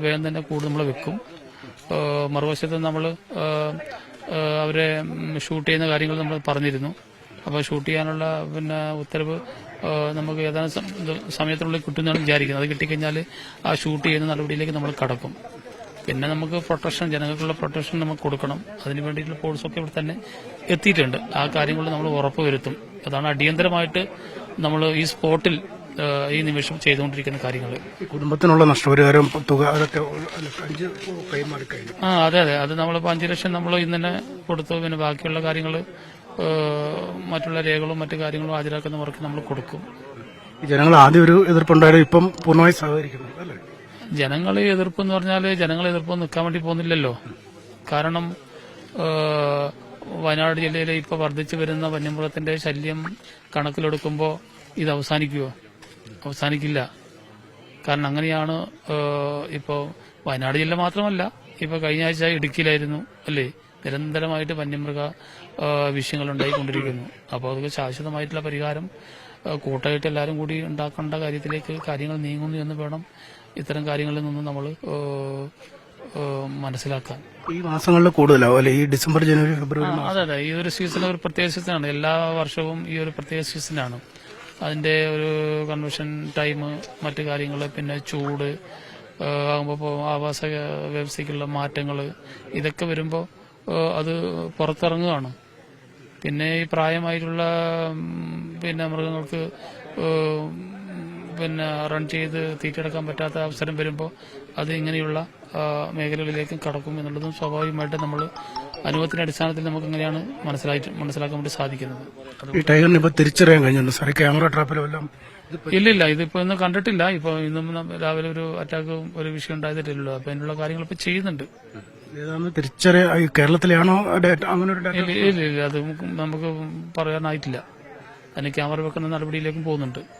വേഗം തന്നെ കൂട് നമ്മൾ വെക്കും. മറുവശത്ത് നമ്മൾ അവരെ ഷൂട്ട് ചെയ്യുന്ന കാര്യങ്ങൾ നമ്മൾ പറഞ്ഞിരുന്നു. അപ്പോൾ ഷൂട്ട് ചെയ്യാനുള്ള ഉത്തരവ് നമുക്ക് ഏതാനും സമയത്തിനുള്ളിൽ കിട്ടുമെന്നാണ് വിചാരിക്കുന്നത്. അത് കിട്ടിക്കഴിഞ്ഞാൽ ആ ഷൂട്ട് ചെയ്യുന്ന നടപടിയിലേക്ക് നമ്മൾ കടക്കും. പിന്നെ നമുക്ക് പ്രൊട്ടക്ഷൻ, ജനങ്ങൾക്കുള്ള പ്രൊട്ടക്ഷൻ നമുക്ക് കൊടുക്കണം. അതിന് വേണ്ടിയിട്ടുള്ള ഫോഴ്സൊക്കെ ഇവിടെ തന്നെ എത്തിയിട്ടുണ്ട്. ആ കാര്യങ്ങൾ നമ്മൾ ഉറപ്പുവരുത്തും. അതാണ് അടിയന്തരമായിട്ട് നമ്മൾ ഈ സ്പോട്ടിൽ ഈ നിമിഷം ചെയ്തുകൊണ്ടിരിക്കുന്ന കാര്യങ്ങൾ. കുടുംബത്തിനുള്ള നഷ്ടപരിഹാരം തുക അതൊക്കെ കൈമാറി കഴിഞ്ഞു. അതെ, അത് നമ്മളിപ്പോൾ 5 ലക്ഷം നമ്മൾ ഇന്ന് തന്നെ കൊടുത്തു. പിന്നെ ബാക്കിയുള്ള കാര്യങ്ങൾ മറ്റുള്ള രേഖകളും മറ്റു കാര്യങ്ങളും ഹാജരാക്കുന്നവർക്ക് നമ്മൾ കൊടുക്കും. ജനങ്ങൾ ആദ്യം ഒരു എതിർപ്പുണ്ടായാലും ഇപ്പം പൂർണ്ണമായി സഹകരിക്കുന്നു അല്ലേ? ജനങ്ങൾ എതിർപ്പ് എന്ന് പറഞ്ഞാൽ ജനങ്ങൾ എതിർപ്പ് നിൽക്കാൻ വേണ്ടി പോകുന്നില്ലല്ലോ. കാരണം വയനാട് ജില്ലയിൽ ഇപ്പോൾ വർദ്ധിച്ചു വരുന്ന വന്യമൃഗത്തിന്റെ ശല്യം കണക്കിലെടുക്കുമ്പോൾ ഇത് അവസാനിക്കില്ല. കാരണം അങ്ങനെയാണ്. ഇപ്പോൾ വയനാട് ജില്ല മാത്രമല്ല, ഇപ്പൊ കഴിഞ്ഞ ആഴ്ച ഇടുക്കിയിലായിരുന്നു അല്ലേ, നിരന്തരമായിട്ട് വന്യമൃഗ വിഷയങ്ങൾ ഉണ്ടായിക്കൊണ്ടിരിക്കുന്നു. അപ്പോൾ അതൊക്കെ ശാശ്വതമായിട്ടുള്ള പരിഹാരം കൂട്ടായിട്ട് എല്ലാവരും കൂടി ഉണ്ടാക്കേണ്ട കാര്യത്തിലേക്ക് കാര്യങ്ങൾ നീങ്ങുന്നു എന്ന് വേണം ഇത്തരം കാര്യങ്ങളിൽ നിന്ന് നമ്മൾ മനസ്സിലാക്കാൻ. ഈ മാസങ്ങളിൽ കൂടുതലാവും അല്ലെ, ഈ ഡിസംബർ, ജനുവരി, ഫെബ്രുവരി? അതെ, ഈ ഒരു സീസൺ ഒരു പ്രത്യേക സീസണാണ്. എല്ലാ വർഷവും ഈ ഒരു പ്രത്യേക സീസണാണ്. അതിന്റെ ഒരു കൺവെൻഷൻ ടൈം, മറ്റു കാര്യങ്ങൾ, പിന്നെ ചൂട് ആകുമ്പോൾ ആവാസ വ്യവസ്ഥയ്ക്കുള്ള മാറ്റങ്ങൾ, ഇതൊക്കെ വരുമ്പോൾ അത് പുറത്തിറങ്ങുകയാണ്. പിന്നെ ഈ പ്രായമായിട്ടുള്ള മൃഗങ്ങൾക്ക് റൺ ചെയ്ത് തീറ്റെടുക്കാൻ പറ്റാത്ത അവസരം വരുമ്പോൾ അത് ഇങ്ങനെയുള്ള മേഖലകളിലേക്കും കടക്കും എന്നുള്ളതും സ്വാഭാവികമായിട്ട് നമ്മൾ അനുഭവത്തിന്റെ അടിസ്ഥാനത്തിൽ നമുക്ക് ഇങ്ങനെയാണ് മനസ്സിലാക്കാൻ വേണ്ടി സാധിക്കുന്നത്. ഈ ടൈഗറിന് ഇപ്പൊ തിരിച്ചറിയാൻ കഴിഞ്ഞു സാറേ, ക്യാമറ ട്രാപ്പിലെല്ലാം? ഇല്ലില്ല, ഇതിപ്പോ ഇന്ന് കണ്ടിട്ടില്ല. ഇപ്പൊ ഇന്നും രാവിലെ ഒരു അറ്റാക്ക് ഒരു വിഷയം ഉണ്ടായിട്ടില്ലല്ലോ. അപ്പൊ അതിനുള്ള കാര്യങ്ങൾ ഇപ്പൊ ചെയ്യുന്നുണ്ട്. കേരളത്തിലാണോ അങ്ങനെ? ഇല്ല, അത് നമുക്ക് പറയാനായിട്ടില്ല. അതിന് ക്യാമറ വെക്കുന്ന നടപടിയിലേക്കും പോകുന്നുണ്ട്.